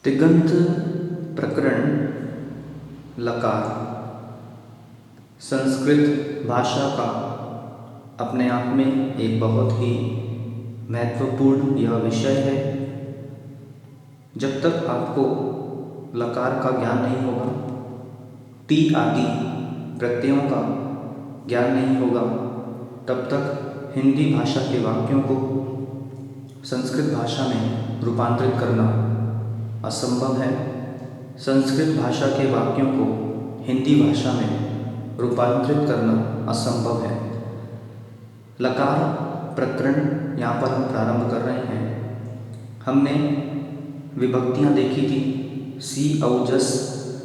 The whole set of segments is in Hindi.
तिङन्त प्रकरण लकार संस्कृत भाषा का अपने आप में एक बहुत ही महत्वपूर्ण यह विषय है। जब तक आपको लकार का ज्ञान नहीं होगा, टी आदि प्रत्ययों का ज्ञान नहीं होगा, तब तक हिंदी भाषा के वाक्यों को संस्कृत भाषा में रूपांतरित करना असंभव है। संस्कृत भाषा के वाक्यों को हिंदी भाषा में रूपांतरित करना असंभव है। लकार प्रकरण यहाँ पर हम प्रारंभ कर रहे हैं। हमने विभक्तियाँ देखी थी, सी औजस,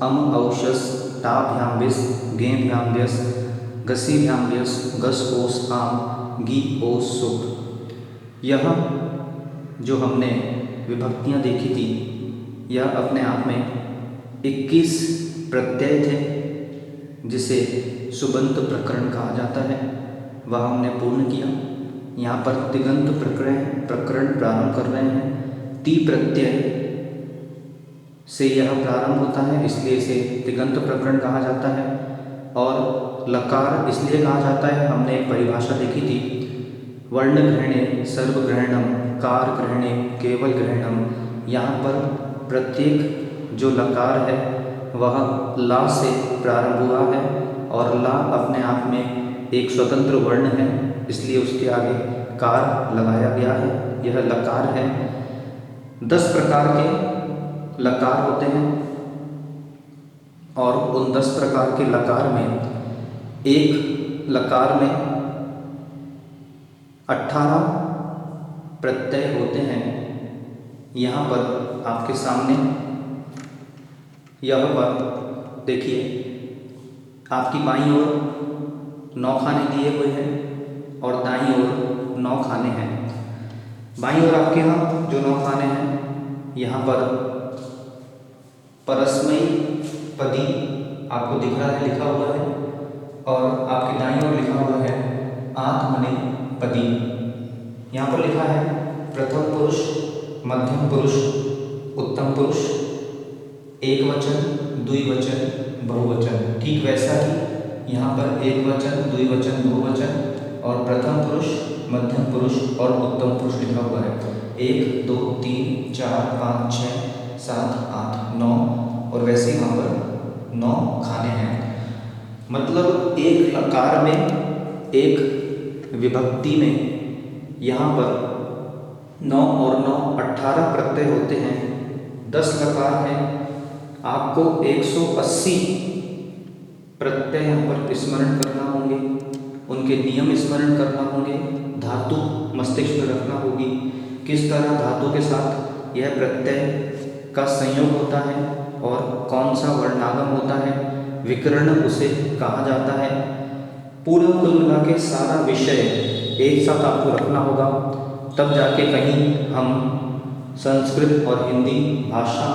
अम औशस, टा भ्याम विस, गे भ्याम व्यस, गसी भ्याम व्यस, गस ओस आम, गी ओस सुख। यह जो हमने विभक्तियाँ देखी थी, यह अपने आप में 21 प्रत्यय थे, जिसे सुबंत प्रकरण कहा जाता है। वह हमने पूर्ण किया। यहाँ पर तिङन्त प्रकरण प्रारंभ कर रहे हैं। ती प्रत्यय से यह प्रारंभ होता है, इसलिए इसे तिङन्त प्रकरण कहा जाता है। और लकार इसलिए कहा जाता है, हमने एक परिभाषा देखी थी, वर्ण ग्रहणे सर्वग्रहणम, कार ग्रहणे केवल ग्रहणम। यहाँ पर प्रत्येक जो लकार है वह ला से प्रारंभ हुआ है और ला अपने आप में एक स्वतंत्र वर्ण है, इसलिए उसके आगे कार लगाया गया है। यह लकार है। 10 प्रकार के लकार होते हैं और उन 10 प्रकार के लकार में एक लकार में 18 प्रत्यय होते हैं। यहाँ पर आपके सामने यह पर देखिए, आपकी बाईं ओर 9 खाने दिए हुए हैं और दाईं ओर 9 खाने हैं। बाईं ओर आपके यहाँ जो 9 खाने हैं, यहाँ पर परस्मयी पदी आपको दिख रहा है, लिखा हुआ है, और आपके दाईं ओर लिखा हुआ है आत्मनेपदी। यहाँ पर लिखा है प्रथम पुरुष, मध्यम पुरुष, उत्तम पुरुष, एक वचन, द्विवचन, बहुवचन। ठीक वैसा ही यहाँ पर एक वचन, द्विवचन, बहुवचन और प्रथम पुरुष, मध्यम पुरुष और उत्तम पुरुष लिखा हुआ है। 1 2 3 4 5 6 7 8 9 और वैसे ही वहाँ पर 9 खाने हैं। मतलब एक लकार में, एक विभक्ति में यहाँ पर 9 और 9 18 प्रत्यय होते हैं। 10 लकार हैं। आपको 180 प्रत्यय यहाँ पर स्मरण करना होंगे, उनके नियम स्मरण करना होंगे, धातु मस्तिष्क में रखना होगी, किस तरह धातु के साथ यह प्रत्यय का संयोग होता है और कौन सा वर्णागम होता है, विकर्ण उसे कहा जाता है। पूरा कुल मिला के सारा विषय एक साथ आपको रखना होगा, तब जाके कहीं हम संस्कृत और हिंदी भाषा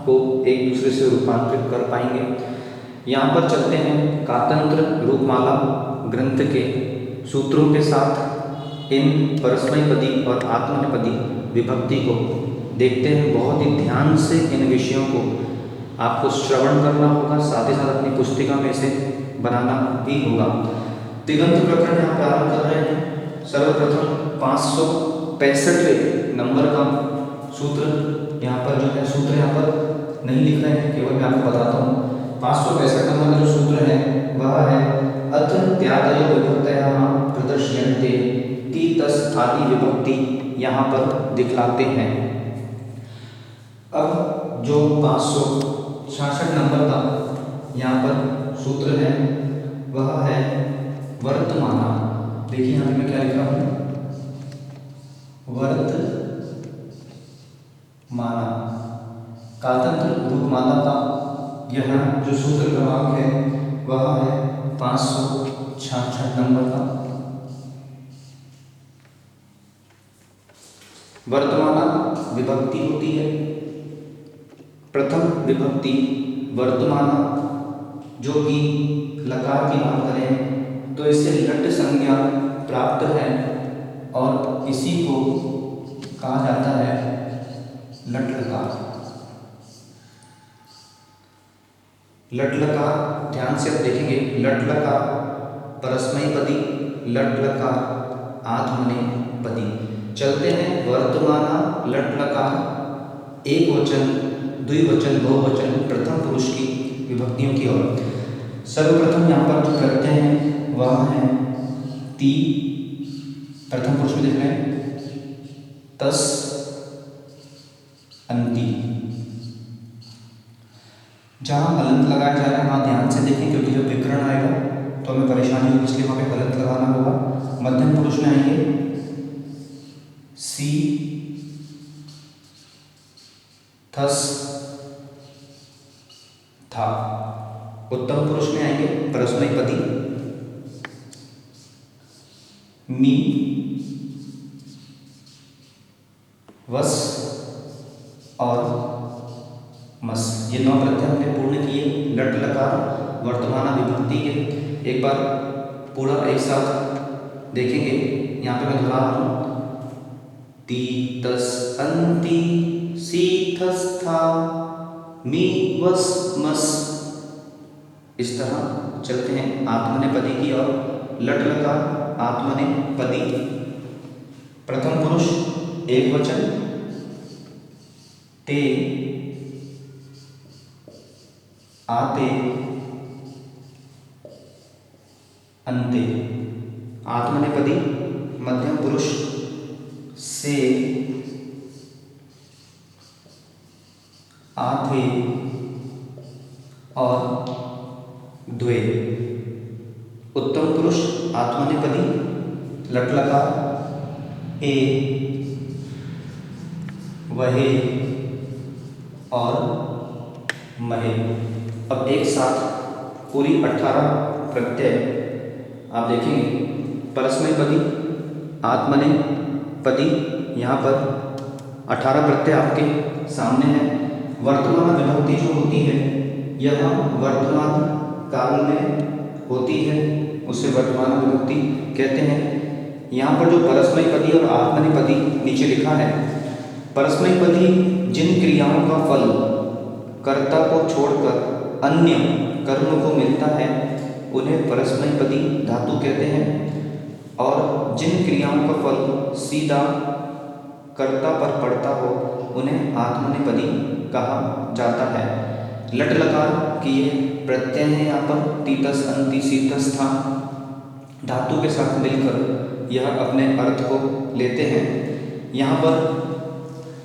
को एक दूसरे से रूपांतरित कर पाएंगे। यहाँ पर चलते हैं कातंत्र रूपमाला ग्रंथ के सूत्रों के साथ इन परस्मैपदी और आत्मनेपदी विभक्ति को देखते हैं। बहुत ही ध्यान से इन विषयों को आपको श्रवण करना होगा, साथ ही साथ अपनी पुस्तिका में से बनाना भी होगा। तिङन्त प्रकरण यहाँ प्रारंभ कर रहे हैं। सर्वप्रथम 565 नंबर का सूत्र, यहाँ पर जो है सूत्र यहाँ पर नहीं लिख रहे हैं, केवल मैं आपको बताता हूँ। 565 नंबर का जो सूत्र है वह है अथ त्यादयो विभक्तयः प्रदर्श्यन्ते, ति तस् आदि विभक्ति यहाँ पर दिखलाते हैं। अब जो 566 नंबर का यहाँ पर सूत्र है वह है वर्तमाना। देखिए यहाँ पे मैं क्या लिखा हूँ, वर्तमाना। कातंत्र रूपमाला का यह जो सूत्र क्रमांक है वह है 566 नंबर का। वर्तमाना विभक्ति होती है। प्रथम विभक्ति वर्तमाना, जो कि लकार की बात करें तो इससे लट संज्ञा प्राप्त है और इसी को कहा जाता है लट लकार। लट लकार, ध्यान से आप देखेंगे, लट लकार परस्मैपदी, लट लकार आत्मनेपदी। चलते हैं वर्तमाना लट लकार एक वचन, द्विवचन, बहुवचन, प्रथम पुरुष की विभक्तियों की ओर। सर्वप्रथम यहाँ पर जो प्रत्यय हैं वह है ती, प्रथम पुरुष में देख रहे हैं तस, अंति। जहाँ हलंत लगाया जा रहा है वहाँ ध्यान से देखें, क्योंकि जब विकरण आएगा तो हमें परेशानी होगी, इसलिए वहाँ पे हलंत लगाना होगा। मध्यम पुरुष में आएंगे सी, थस, था। उत्तम पुरुष में आएंगे परस्मैपदी मी, वस और मस। ये 9 प्रत्यय हमने पूर्ण किए लट लकार वर्तमान विभक्ति के। एक बार पूरा एक साथ देखेंगे, यहाँ पे मैं दोहरा रहा हूँ, ती तस अंति, सी थस था, मी वस मस। इस तरह चलते हैं आत्मनेपदी की और। लट लकार आत्मनेपदी, प्रथम पुरुष एक वचन ते, आते, अंते। आत्मनेपदी मध्यम पुरुष से, आथे और द्वे। उत्तम पुरुष आत्मनेपदी लट लकार ए, वहे और महे। अब एक साथ पूरी 18 प्रत्यय आप देखेंगे। परस्मैपदी आत्मनेपदी, यहाँ पर 18 प्रत्यय आपके सामने हैं। वर्तमान विभक्ति जो होती है यह वर्तमान काल में होती है, उसे वर्तमान विभक्ति कहते हैं। यहाँ पर जो परस्मैपदी और आत्मनेपदी नीचे लिखा है, परस्मैपदी जिन क्रियाओं का फल कर्ता को छोड़कर अन्य कर्म को मिलता है उन्हें परस्मैपदी धातु कहते हैं, और जिन क्रियाओं का फल सीधा कर्ता पर पड़ता हो उन्हें आत्मनेपदी कहा जाता है। लट लकार की ये प्रत्यय है, यहाँ पर तीतस अंति सीतस था धातु के साथ मिलकर यह अपने अर्थ को लेते हैं। यहाँ पर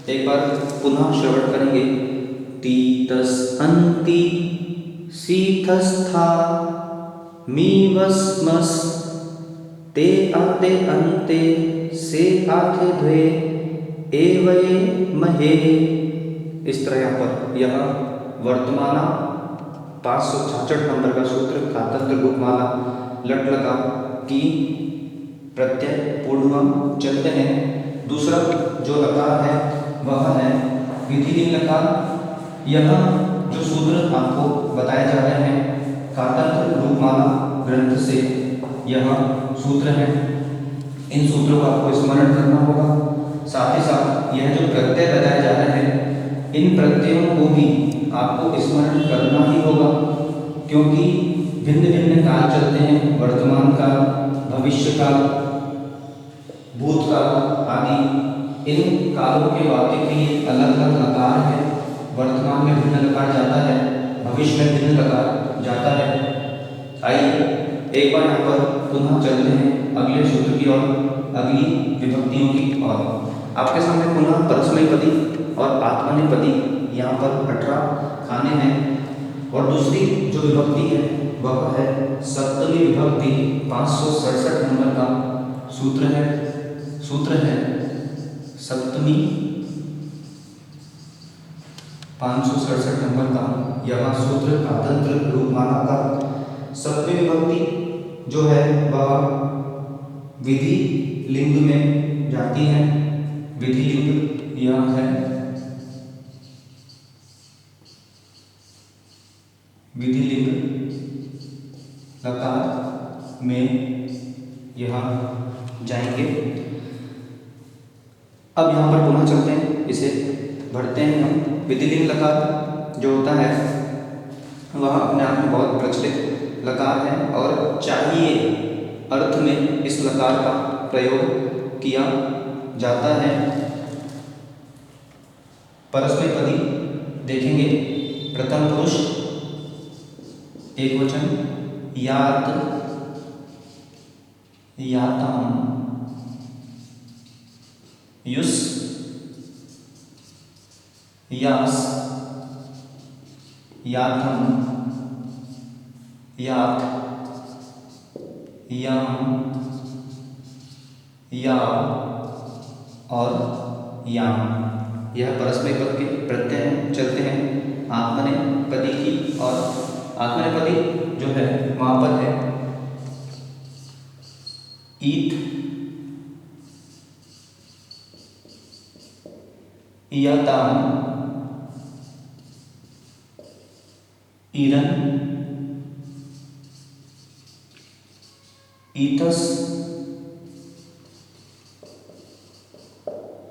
एक बार पुनः श्रवण करेंगे, तीतस अंति सीथस था, मी वस मस, ते आते अंते, से आथे द्वे, एवये महे। इस तरह यहाँ पर यह वर्तमाना 566 नंबर का सूत्र कातंत्र रूपमाला लट लकार की प्रत्यय पूर्ण। चलते हैं दूसरा जो लकार है वह है विधिलिंग लकार। यह जो सूत्र आपको बताए जा रहे हैं कातंत्र रूपमाला ग्रंथ से यह सूत्र है, इन सूत्रों को आपको स्मरण करना होगा। साथ ही साथ यह जो प्रत्यय बताए जा रहे हैं इन प्रत्ययों को भी आपको स्मरण करना ही होगा, क्योंकि भिन्न भिन्न काल चलते हैं, वर्तमान काल, भविष्य काल, भूतकाल आदि। इन कालों के वाक्य के लिए अलग अलग लकार है। वर्तमान में भिन्न लकार जाता है, भविष्य में भिन्न लकार जाता है। आइए एक बार यहाँ पर पुनः चलते हैं अगले सूत्र की ओर, अगली विभक्तियों की ओर। आपके सामने पुनः परस्मैपदी और आत्मनेपदी यहाँ पर 18 खाने हैं, और दूसरी जो विभक्ति है वह है सप्तमी विभक्ति। 567 नंबर का सूत्र है सप्तमी 567 नंबर का यह सूत्र कातंत्र रूपमाला का। सप्तमी विभक्ति जो है वह विधि लिंग में जाती है। विधि लिंग यह है विधि लिंग लकार में यह जाएंगे। अब यहाँ पर पुनः चलते हैं, इसे भरते हैं हम। विधि लिंग लकार जो होता है वह अपने आप में बहुत प्रचलित लकार है और चाहिए अर्थ में इस लकार का प्रयोग किया जाता है। परस्मैपदी देखेंगे, प्रथम पुरुष एक वचन, यात, याताम, युस, यास, याथम, यात, याम, या और याम। यह परस्मैपद के प्रत्यय हैं। चलते हैं आत्मनेपदी की, और आत्मनेपदी जो है वहाँ पर है ईत, इयाताम, ईरन, ईतस,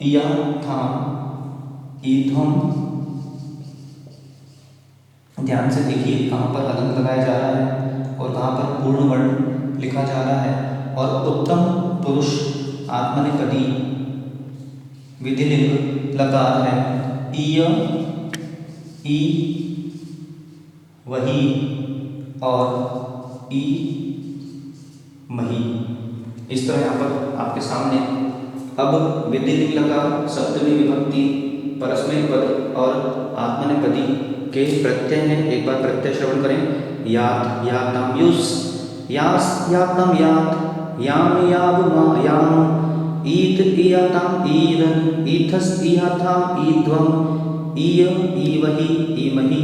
इयाथाम, ईथम। ध्यान से देखिए कहाँ पर हलंत लगाया जा रहा है और कहाँ पर पूर्ण वर्ण लिखा जा रहा है। और उत्तम पुरुष आत्मनेपदी विधिलिंग लकार है ईय, ई, वही और ई, मही। इस तरह यहाँ पर आपके सामने अब विधिलिंग लकार, सप्तमी विभक्ति, परस्मैपद और आत्मनेपदी के प्रत्यय हैं। एक बार प्रत्यय श्रवण करें। यात, याताम, युस, यास, यातम, यात, याम, याव, मा, याम, ईत, इयाताम, ईरन, ईथस, इयाथाम, ईध्वम, ईय, ईवही, ईमही।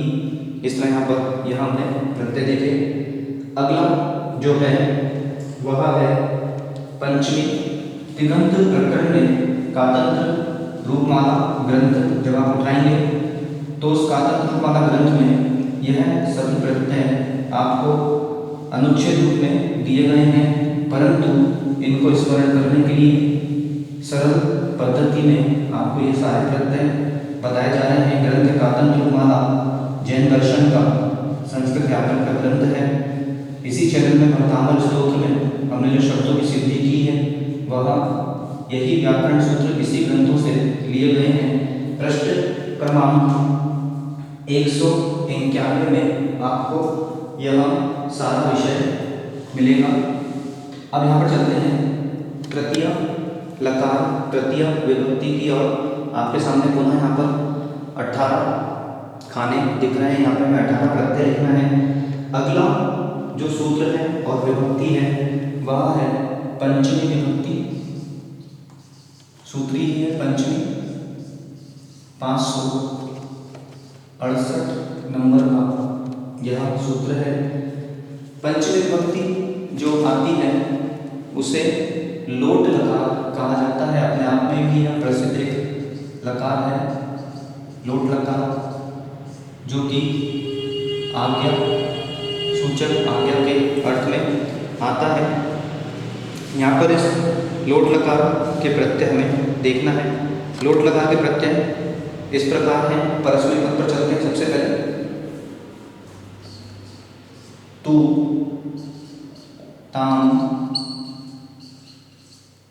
इस तरह यहाँ पर यह हमने प्रत्यय देखे। अगला जो है वह है पंचमी। तिङन्त प्रकरण में कातंत्र रूपमाला ग्रंथ जब आप उठाएंगे तो उस कातंत्र रूपमाला ग्रंथ में यह सभी प्रत्यय आपको अनुच्छेद रूप में दिए गए हैं, परंतु इनको स्मरण करने के लिए सरल पद्धति में आपको ये सारे प्रत्यय बताए जा रहे हैं। ग्रंथ कातंत्र रूपमाला जैन दर्शन का संस्कृत व्याकरण का ग्रंथ है। इसी चैनल में भक्तामल स्तोत्र में हमने जो शब्दों की सिद्धि की है वह यही व्याकरण सूत्र इसी ग्रंथों से लिए गए हैं। पृष्ठ क्रमांक 191 में आपको यह सारा विषय मिलेगा। अब यहाँ पर चलते हैं तृतीय लकार, तृतीय विभक्ति की ओर। आपके सामने पुनः यहाँ पर 18 खाने दिख रहे हैं। यहाँ पर हमें 18 प्रत्यय लिखना है। अगला जो सूत्र है और विभक्ति है वह है पंचमी विभक्ति। सूत्र ही है पंचमी। 568 नंबर का यह सूत्र है। पंचमी विभक्ति जो आती है उसे लोट लकार कहा जाता है। अपने आप में भी यह प्रसिद्ध एक लकार है, लोट लकार, जो कि आज्ञा सूचक, आज्ञा के अर्थ में आता है। यहाँ पर इस लोट लकार के प्रत्यय हमें देखना है। लोट लकार के प्रत्यय इस प्रकार हैं। परस्मैपद पर चलते हैं। सबसे पहले तू, ताम,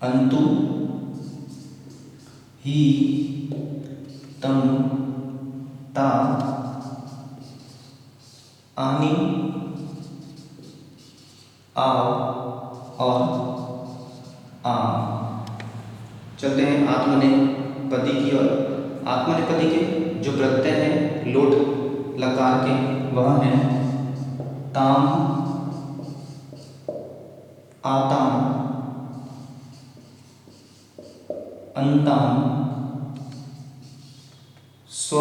अंतु, ही, तम, ता, आनी, आओ और आम। चलते हैं आत्मनेपदी की ओर। आत्मनेपदी के जो प्रत्यय हैं लोट लकार के वह हैं ताम, आताम, अंताम, स्व,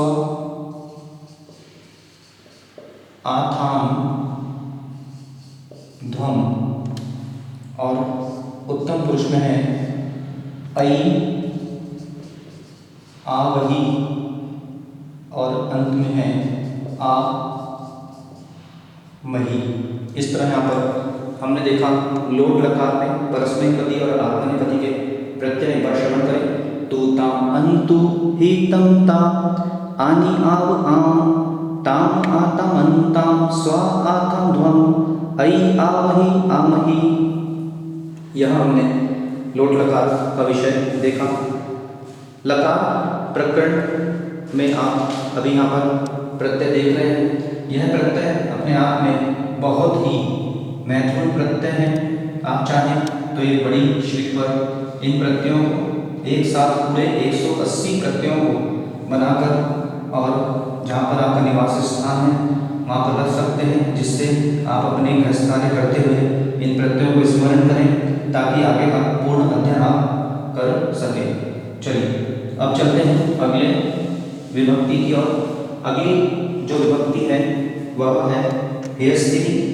आथाम, ध्वम। और उत्तम पुरुष में है ऐ, आवही और अंत में है आ, मही। इस तरह यहाँ पर हमने देखा लोट लकार में परस्मैपदी और आत्मनेपदी के प्रत्यय। एक बार श्रवण करें। तू, ताम, अंतु, ही, तम, ता, आनी, आव, आम, ताम आतम अंताम स्वा आतम ध्वम ऐ आवहि आमहि। यह हमने लोट लकार का विषय देखा। लकार प्रकरण में आप अभी यहाँ पर प्रत्यय देख रहे हैं। यह प्रत्यय अपने आप में बहुत ही महत्वपूर्ण प्रत्यय है। आप चाहें तो एक बड़ी शीट पर इन प्रत्ययों को एक साथ पूरे 180 प्रत्ययों को बनाकर और जहाँ पर आपका निवास स्थान है वहाँ पर रख सकते हैं, जिससे आप अपने गृहस्थ कार्य करते हुए इन प्रत्ययों को स्मरण करें ताकि आगे का पूर्ण अध्ययन आप कर सकें। चलिए अब चलते हैं अगले विभक्ति की ओर। अगली जो विभक्ति है वह है हेयस्थिनी।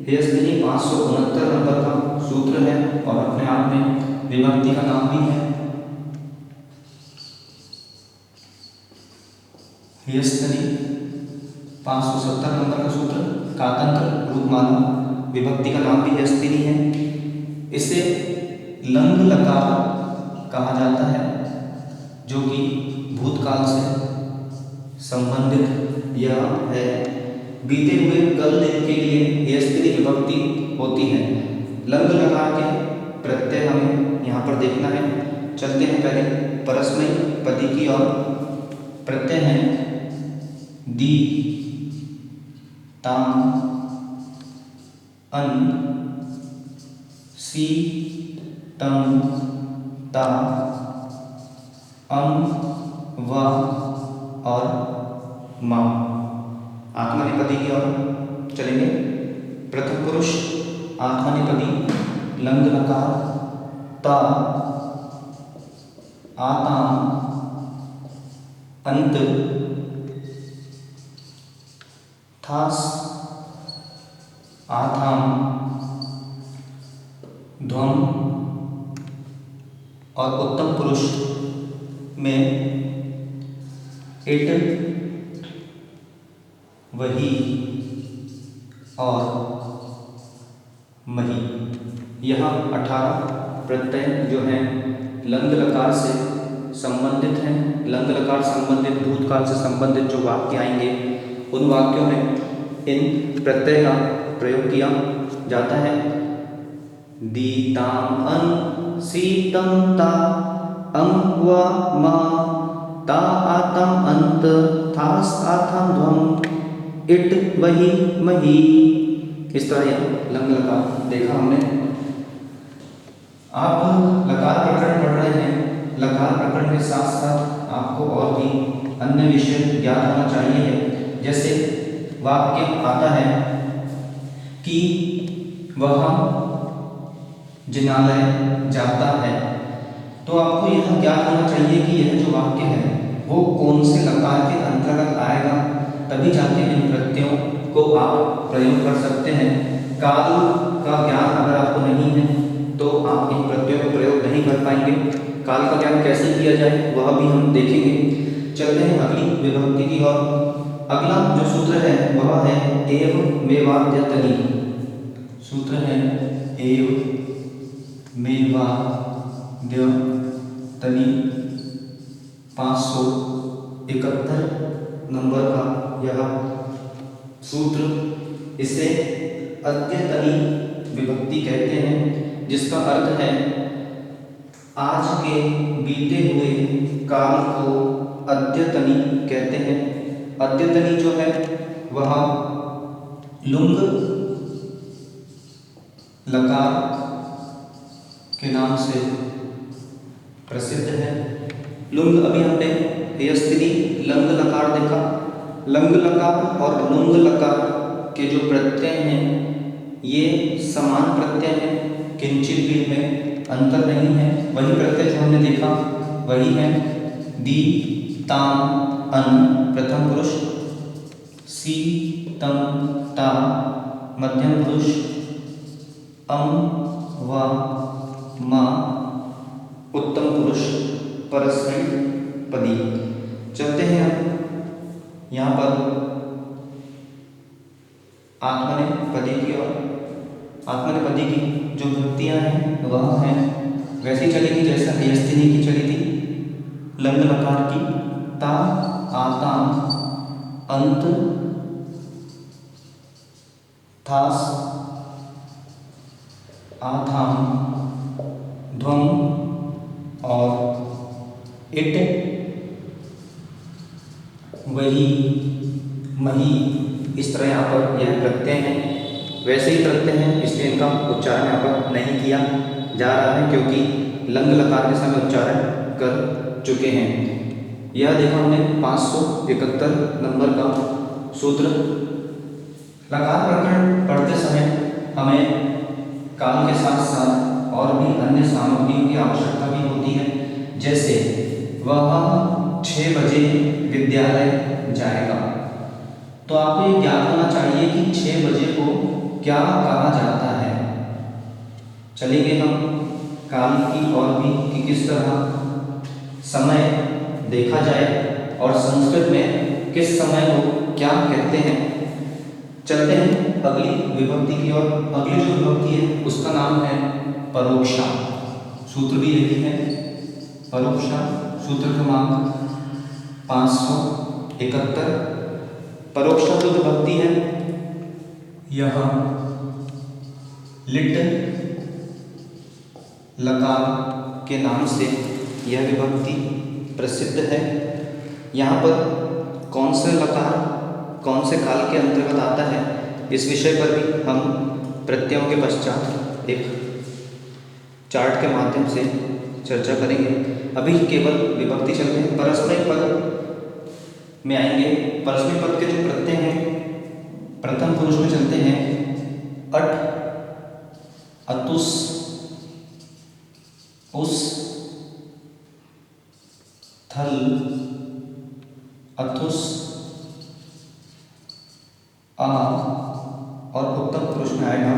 हेयस्थिनी 569 नंबर का सूत्र है और अपने आप में विभक्ति का नाम भी है। हेयस्थिनी 570 नंबर का सूत्र, कातंत्र रूपमाला, विभक्ति का नाम भी हेयस्थिनी है। इसे लंग लकार कहा जाता है जो कि भूतकाल से संबंधित यह है। बीते हुए कल दिन के लिए हेयस्थिनी विभक्ति होती है। लंग लकार के प्रत्यय हमें यहाँ पर देखना है। चलते हैं पहले परस्मयी पदी की ओर। प्रत्यय हैं दी, ताम, अन, सी, तम, ता, अम, व और मा। आत्मनेपदी की ओर चलेंगे। प्रथम पुरुष आत्मनेपदी लंग लकार ता, आताम, अंत, थास, आथाम, ध्वम और उत्तम पुरुष में इट, वही और मही। यह 18 प्रत्यय जो हैं लंग लकार से संबंधित हैं। लंग लकार संबंधित भूतकाल से संबंधित जो वाक्य आएंगे उन वाक्यों में इन प्रत्यय का प्रयोग किया जाता है। दी, ताम, अन, सी, तम, ता, अम, व, मा, ता, आतम, अंत, थास, आथम, ध्वम, इट, वही, मही। इस तरह यह लंग लकार देखा हमने। आप लकार प्रकरण पढ़ रहे हैं। लकार प्रकरण के साथ साथ आपको और भी अन्य विषय ज्ञात होना चाहिए। जैसे वाक्य आता है कि वह जिनालय जाता है, तो आपको यह ज्ञात होना चाहिए कि यह जो वाक्य है वो कौन से लकार के अंतर्गत आएगा, तभी जाके इन प्रत्ययों को आप प्रयोग कर सकते हैं। काल का ज्ञान अगर आपको नहीं है तो आप इन प्रत्ययों को प्रयोग नहीं कर पाएंगे। काल का ज्ञान कैसे किया जाए वह भी हम देखेंगे। चलते हैं अगली विभक्ति की ओर। अगला जो सूत्र है वह है एव मेवाद्यतनी। सूत्र है एव मेवाद्यतनी, 571 नंबर का यह सूत्र। इसे अद्यतनी विभक्ति कहते हैं, जिसका अर्थ है आज के बीते हुए काल को अद्यतनी कहते हैं। अद्यतनी जो है वह लुंग लकार के नाम से प्रसिद्ध है। लुंग अभी हमने हेयस्थिनी लंग लकार देखा। लंग लकार और लुंग लकार के जो प्रत्यय हैं ये समान प्रत्यय हैं, किंचित भी इनमें अंतर नहीं है। वही प्रत्यय जो हमने देखा वही है। दी, ताम, अन प्रथम पुरुष, सी, तम, ता मध्यम पुरुष, अम, व, मा उत्तम पुरुष परस्मयी पदी। चलते हैं हम यहाँ पर आत्मनेपदी की ओर। आत्मनेपदी की जो विभक्तियाँ हैं वह हैं वैसी चलेगी जैसा हेयस्थिनी की चली थी। लंग लकार की ता, आताम, अंत, थास, आथाम, ध्वम और इट, वही, मही। इस तरह यहाँ पर यह प्रत्यय हैं, वैसे ही प्रत्यय हैं, इसलिए इनका उच्चारण यहाँ पर नहीं किया जा रहा है क्योंकि लंग लकार के समय उच्चारण कर चुके हैं। यह देखा हमने 571 नंबर का सूत्र। लकार प्रकरण पढ़ते समय हमें काल के साथ साथ और भी अन्य सामग्रियों की आवश्यकता भी होती है, जैसे वह 6 बजे विद्यालय जाएगा। तो आपको ये ज्ञात होना चाहिए कि 6 बजे को क्या कहा जाता है। चलेंगे हम काल की और भी कि किस तरह समय देखा जाए और संस्कृत में किस समय को क्या कहते हैं। चलते हैं अगली विभक्ति की और। अगली जो विभक्ति है उसका नाम है परोक्षा। सूत्र भी यही है, परोक्षा। सूत्र क्रमांक 571। परोक्षा जो विभक्ति है यह लिट लकार के नाम से यह विभक्ति प्रसिद्ध है। यहाँ पर कौन सा लकार कौन से काल के अंतर्गत आता है, इस विषय पर भी हम प्रत्ययों के पश्चात एक चार्ट के माध्यम से चर्चा करेंगे। अभी केवल विभक्ति चलते हैं। परस्मैक पद में आएंगे। परस्मैक पद के जो प्रत्यय हैं प्रथम पुरुष में चलते हैं। अट, अतुस, उस, थल, अथुस, आ और उत्तम पुरुष में आएगा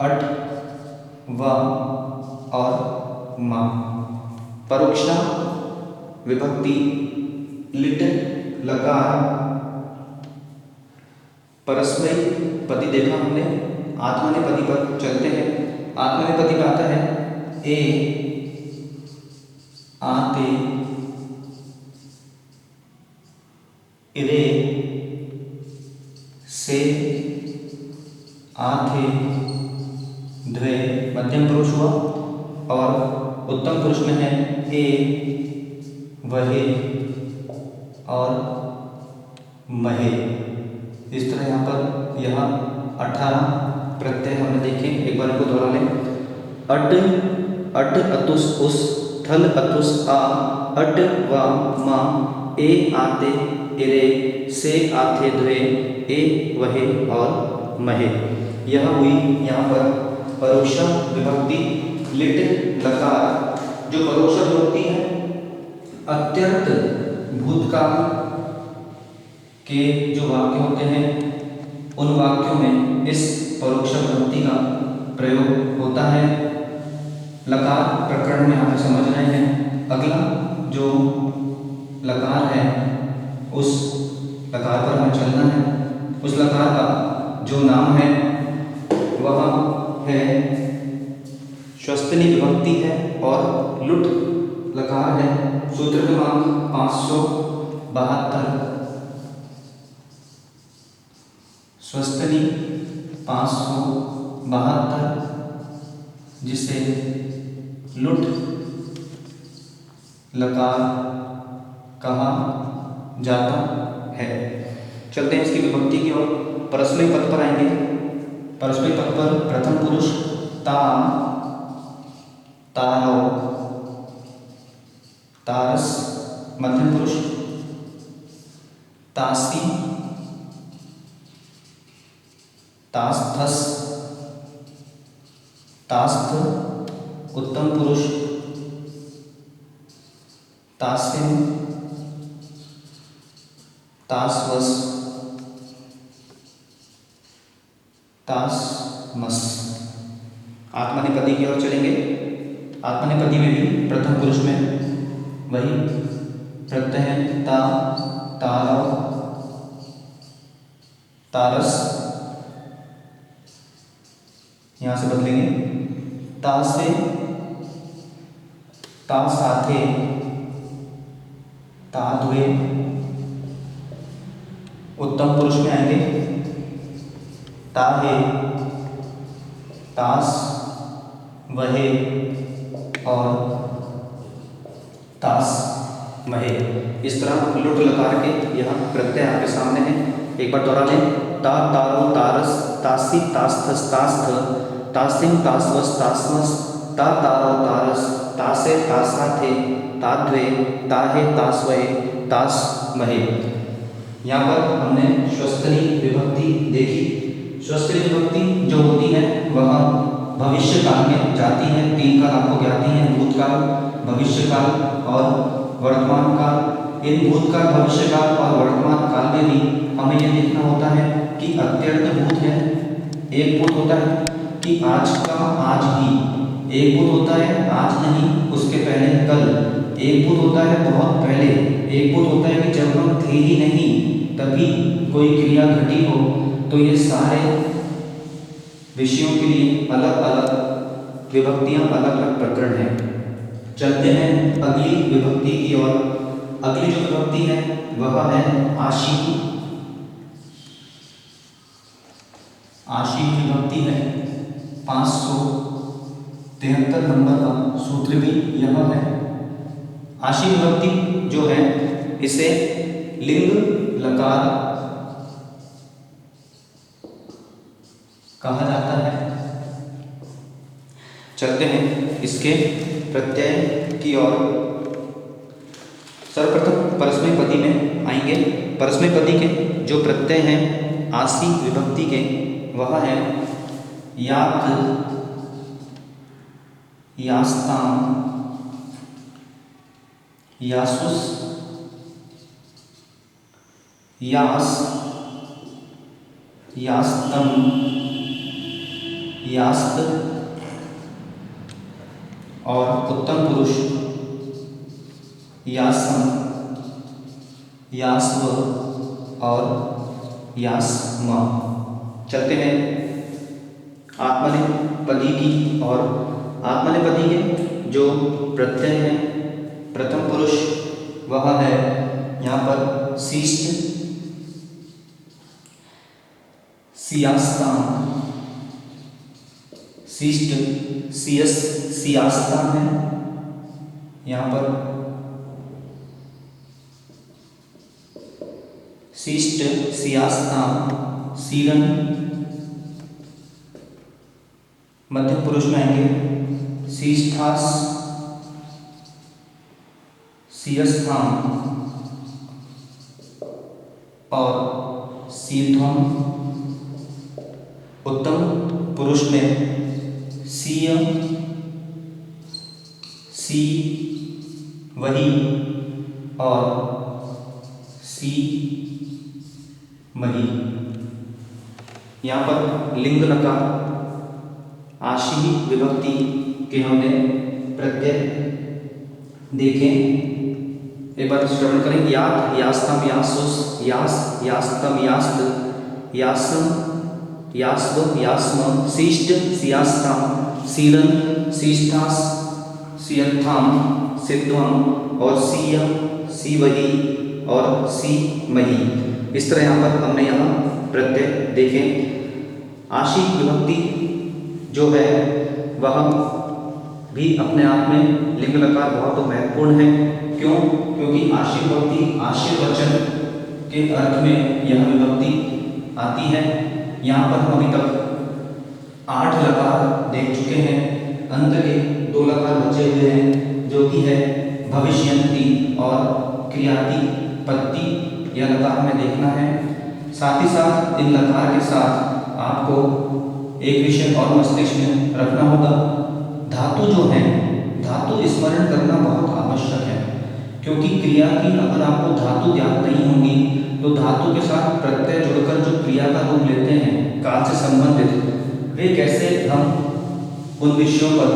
अट, व और मा। परोक्षा विभक्ति लिट लकार परस्मैक पदी देखा हमने। आत्मनेपदी पर चलते हैं। आत्मनेपदी में आता है ए, आते, इरे, से, आथे, द्वे। मध्यम पुरुष हुआ और उत्तम पुरुष में है ए, वहे और महे। इस तरह यहाँ पर यह 18 प्रत्यय हमने देखे। एक बार इनको दोहरा लें। अट, अट अतुस उस, थल अतुस आ, अट व मा, ए आते, इरे, से आथे, द्वे, ए वहे और महे। यह हुई यहाँ पर परोक्षा विभक्ति लिट लकार। जो परोक्षा विभक्ति है अत्यंत भूतकाल के जो वाक्य होते हैं उन वाक्यों में इस परोक्षा विभक्ति का प्रयोग होता है। लकार प्रकरण में हमें समझ रहे हैं। अगला जो लकार है उस लकार पर हमें चलना है। उस लकार का जो नाम है वह है श्वस्तनी विभक्ति है और लुट लकार है। सूत्र क्रमांक 572। श्वस्तनी 572 जिसे लुट लकार कहा जाता है। चलते हैं इसकी विभक्ति की ओर। परस्मैक पद पर आएंगे। परस्मैक पद पर प्रथम पुरुष ता, तालो, तारस। मध्यम पुरुष तासी, तास्थस, तास्थ। उत्तम पुरुष तास्विन, तास्वस, तास्मस। आत्मनेपदी की ओर चलेंगे। आत्मनेपदी में भी प्रथम पुरुष में वही प्रत्यय है ता, तारो, तारस। यहां से बदलेंगे ता से ता साथे, ता द्वे। उत्तम पुरुष में आएंगे ताहे, तास, वहे और तास महे। इस तरह लुट लकार के यह प्रत्यय आपके सामने हैं। एक बार दोहरा लें। ता, तारो, तारस, तासी, तास्थस, तास्थ, तासिम, तासवस, तासमस, ता, तारो, तारस, तासे, तासा थे, ताद्वे, ताहे, तास्वे, तास महे। यहाँ पर हमने श्वस्तरी विभक्ति देखी। श्वस्तरी विभक्ति जो होती है वह भविष्य काल में जाती है। 3 काल आपको ज्ञाती हैं, भूतकाल, भविष्यकाल और वर्तमान काल। इन भूतकाल, भविष्यकाल और वर्तमान काल में भी हमें यह देखना होता है कि अत्यंत भूत है, एक भूत होता है कि आज का आज ही, एक भूत होता है आज नहीं उसके पहले कल, एक भूत होता है बहुत पहले, एक भूत होता है कि जब हम थे ही नहीं तभी कोई क्रिया घटी हो। तो ये सारे विषयों के लिए अलग अलग विभक्तियां, अलग अलग प्रकरण हैं। चलते हैं अगली विभक्ति की ओर। अगली जो विभक्ति है वह है आशीकी। आशीकी विभक्ति है। 573 नंबर का सूत्र भी यह है। आशीकी विभक्ति जो है इसे लिंग लकार कहा जाता है। चलते हैं इसके प्रत्यय की ओर। सर्वप्रथम परस्मैपदी में आएंगे। परस्मैपदी के जो प्रत्यय हैं आसी विभक्ति के वह है यात, यास्ताम, यासुस, यास, यास्तम, यास्त और उत्तम पुरुष यासम, यास्व और यास्म। चलते हैं आत्मनेपदी की और आत्मनेपदी के जो प्रत्यय हैं प्रथम पुरुष वह है यहाँ पर शिष्ट, सियास्ताम, शिष्ट, सियस, सियास्ताम है यहाँ पर। शिष्ट, सियास्ताम, सीरन। मध्यम पुरुष में आएंगे शिष्ठास, सियस्थाम और सीध्वम। उत्तम पुरुष में सीय, सी, वही और सी मही। यहाँ पर लिंग लकार आशी विभक्ति के हमने प्रत्यय देखे। एक बार श्रवण करें। यात, यास्तम, यासुस, यास, यास्तम, यास्त, यासम, यास्व, यास्म, शिष्ट, सियास्ताम, सीरन, शिष्ठास, सियंथाम, सिद्धम और सीय, सीवही और सी मही। इस तरह यहाँ पर हमने यहाँ प्रत्यय देखे। आशी विभक्ति जो है वह भी अपने आप में लिंग लकार बहुत महत्वपूर्ण है। क्यों? क्योंकि आशी विभक्ति आशीर्वचन के अर्थ में यह विभक्ति आती है। यहाँ पर हम अभी तक 8 लकार देख चुके हैं। अंत के 2 लकार बचे हुए हैं जो कि है भविष्यन्ति और क्रियाति पत्ति। यह लकार हमें देखना है। साथ ही साथ इन लकार के साथ आपको एक विषय और मस्तिष्क में रखना होगा। धातु जो है, धातु स्मरण करना बहुत आवश्यक है। क्योंकि क्रिया की अगर आपको धातु ज्ञात नहीं होंगी तो धातु के साथ प्रत्यय जुड़कर जो क्रिया का रूप लेते हैं काल से संबंधित, वे कैसे हम उन विषयों पर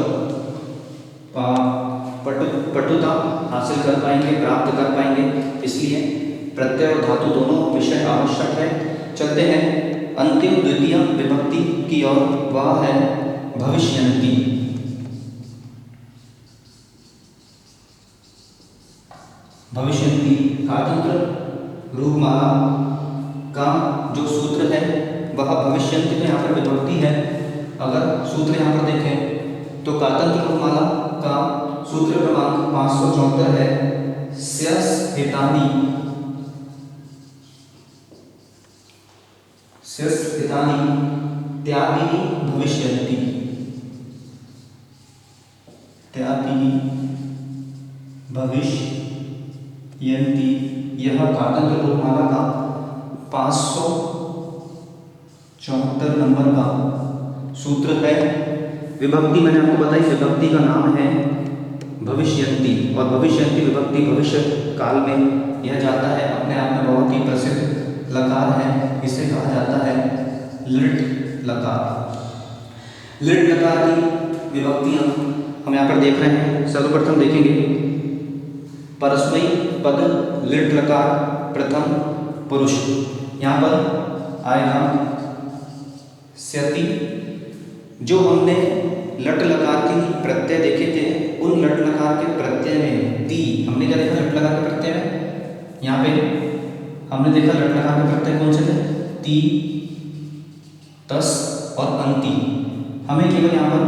पटुता हासिल कर पाएंगे, प्राप्त कर पाएंगे। इसलिए प्रत्यय और धातु दोनों विषय आवश्यक है। चलते हैं अंतिम द्वितीय विभक्ति की ओर, वह है भविष्यन्ति। भविष्यन्ति का तंत्र रूपमाला का जो सूत्र है वह भविष्यन्ति तो यहाँ पर विभक्ति है। अगर सूत्र यहाँ पर देखें तो कातंत्र रूपमाला का सूत्र क्रमांक 574 है, स्यस् हितानि त्यादीनि भविष्यन्ति। त्यादीनि भविष्यन्ति, यह कातंत्र रूपमाला का 574 नंबर का सूत्र है। विभक्ति मैंने आपको बताई, विभक्ति का नाम है भविष्यन्ति, और भविष्यन्ति विभक्ति भविष्य काल में यह जाता है। अपने आप में बहुत ही प्रसिद्ध लकार है, इसे कहा जाता है लिट लकार। लिट लकार की विभक्तियां हम यहाँ पर देख रहे हैं। सर्वप्रथम देखेंगे परस्मैपदी पद लिट लकार प्रथम पुरुष। यहाँ पर आएगा स्यति। जो हमने लट लकार के प्रत्यय देखे थे, उन लट लकार के प्रत्यय में ती, हमने क्या देखा लट लकार के प्रत्यय में, यहाँ पे हमने देखा लट लकार के प्रत्यय कौन से थे, ती, तस और अंति। हमें केवल यहाँ पर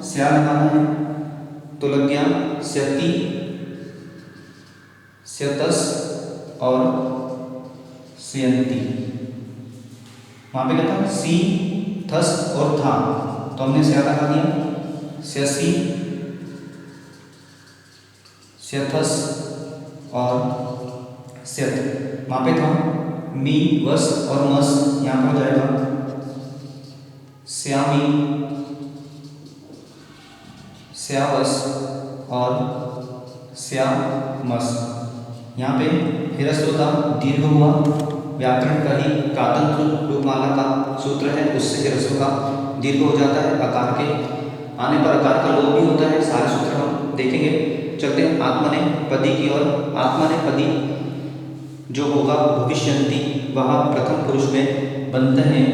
स्या लगाना है, तो लग गया स्यति, स्यतस और स्यन्ति। वहाँ पे क्या था, सी, थस और था, तो हमने स्या लगा दिया, स्यसि, स्यथस और स्यत। वहाँ पे था मी, वस और मस, यहाँ पर हो जाएगा श्यामी, श्यावस और श्यामस। यहाँ पे हिरस्व का दीर्घ हुआ, व्याकरण का ही कातंत्र रूपमाला का सूत्र है, उससे हिरस्व का दीर्घ हो जाता है। आकार के आने पर आकार का लोप भी होता है। सारे सूत्र हम देखेंगे। चलते हैं आत्मनेपदी की ओर। आत्मनेपदी जो होगा भविष्यन्ति, वह प्रथम पुरुष में बनते हैं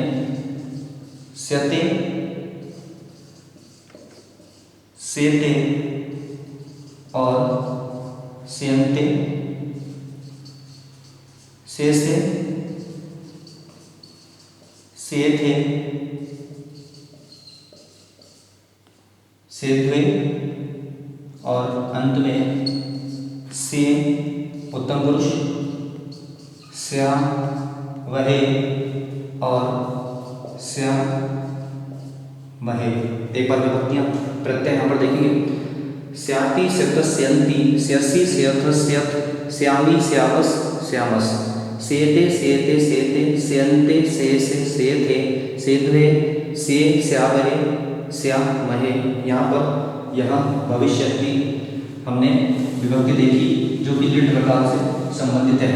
स्यते, सेते और स्यन्ते, सेसे, सेथे, सेध्वे और अंत में से उत्तम पुरुष, स्या, वहे और स्या महे। एक बार विभक्तियां प्रत्यय यहाँ पर देखेंगे। स्याति, स्यतस्, स्यन्ति, स्यसि, स्यथस्, स्यथ, श्यामी, श्यावस, श्यामस, सेते, सेते, सेते, स्यन्ते, सेसे, सेथे, सेध्वे, से, स्यावहे, स्यामहे। यहाँ पर यहाँ भविष्यन्ति हमने विभक्ति देखी जो कि लिट लकार से संबंधित है।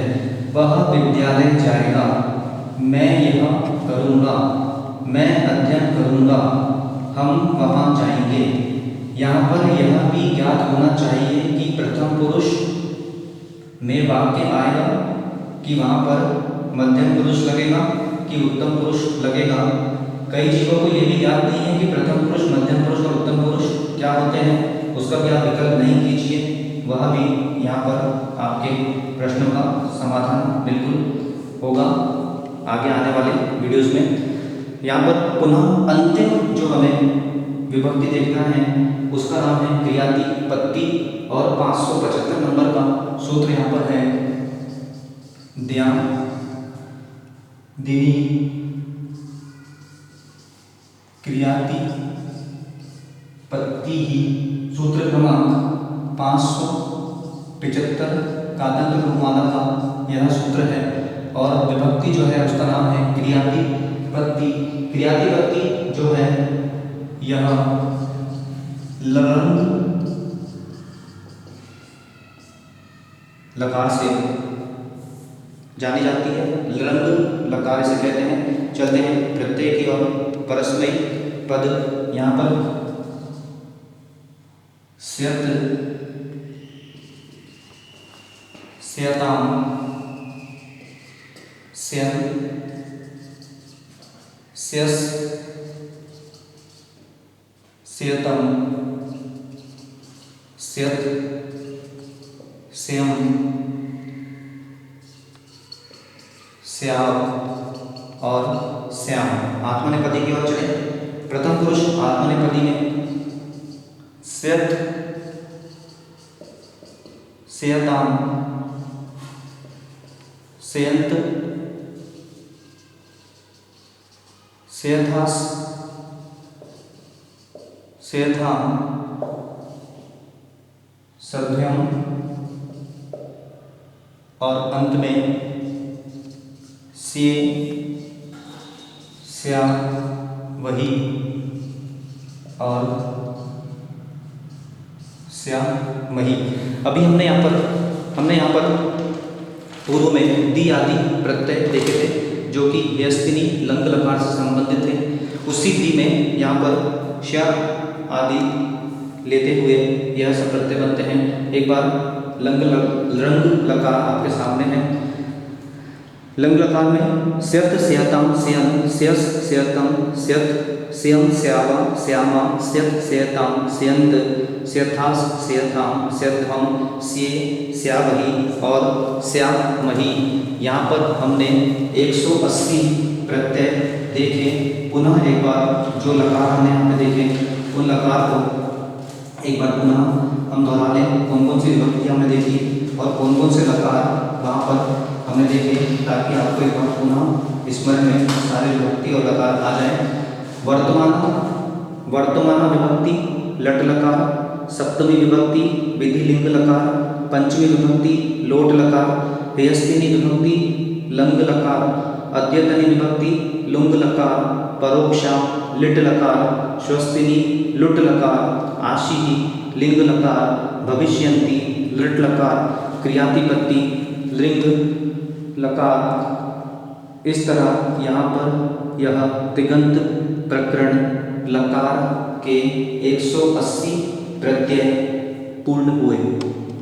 वह विद्यालय जाएगा, मैं यह करूँगा, मैं अध्ययन करूँगा, हम वहाँ जाएंगे। यहाँ पर यह भी ज्ञात होना चाहिए कि प्रथम पुरुष में वाक्य आएगा कि वहाँ पर मध्यम पुरुष लगेगा कि उत्तम पुरुष लगेगा। कई जीवों को यह भी ज्ञात नहीं है कि प्रथम पुरुष, मध्यम पुरुष और उत्तम पुरुष क्या होते हैं। उसका भी आप विकल्प नहीं कीजिए, वह भी यहाँ पर आपके प्रश्नों का समाधान बिल्कुल होगा आगे आने वाले वीडियोस में। यहाँ पर पुनः अंतिम जो हमें विभक्ति देखना है उसका नाम है क्रियातिपत्ति, और 575 नंबर का सूत्र यहाँ पर है द्या, दिनी, क्रियातिपत्ति ही। सूत्र क्रमांक 575 कातंत्र रूपमाला का यह सूत्र है, और विभक्ति जो है उसका नाम है क्रियातिपत्ति। क्रियातिपत्ति जो है यह लरंग लकार से जानी जाती है, लरंग लकार से कहते हैं। चलते हैं प्रत्यय की ओर। परस्मैपदी पद, यहाँ पर स्यत, स्यताम, स्यन, स्यस, स्यतम, स्यत, स्यम, स्याव और श्याम आत्मनेपदी की ओर चले। प्रथम पुरुष आत्मनेपदी में स्यत, स्यताम, स्यन्त, स्यथास, स्यथाम, सभ्यम और अंत में स्ये, स्या, वही और श्यामही। अभी हमने यहाँ पर पूर्व में दी आदि प्रत्यय देखे थे जो कि यस्तिनी लंग लकार से संबंधित थे। उसी दी में यहाँ पर श्या आदि लेते हुए यह सब प्रत्यय बनते हैं। एक बार लंग लकार आपके सामने है। लंग लकार में स्यत, स्यताम, स्यन, स्यस, स्यतम, स्यत, स्यम, स्यावा, श्यामा, स्यत, स्यताम, स्यन्त, स्यथास, स्यथाम, स्यथम, स्ये, स्यावही और श्यामही। यहाँ पर हमने 180 प्रत्यय देखे। पुनः एक बार जो लकार हमने यहाँ पे देखे उन लकार को एक बार पुनः हम दोहरा लें। कौन कौन सी विभक्ति हमने देखी और कौन कौन से लकार वहाँ पर हमने देखे, ताकि आपको एक बार पुनः स्मरण में सारे विभक्ति और लकार आ जाए। वर्तमान विभक्ति लट लकार, सप्तमी विभक्ति विधि लिंग लकार, पंचमी विभक्ति लोट लकार, व्यस्तिनी विभक्ति लंग लकार, अद्यतनी विभक्ति लुंग लकार, परोक्षा लिट लकार, स्वस्तिनी लुट लकार, आशीहि लिंग लकार, भविष्यन्ति लृट लकार, क्रियातिपत्ति लिंग लकार। इस तरह यहाँ पर यह तिङन्त प्रकरण लकार के 180 प्रत्यय पूर्ण हुए।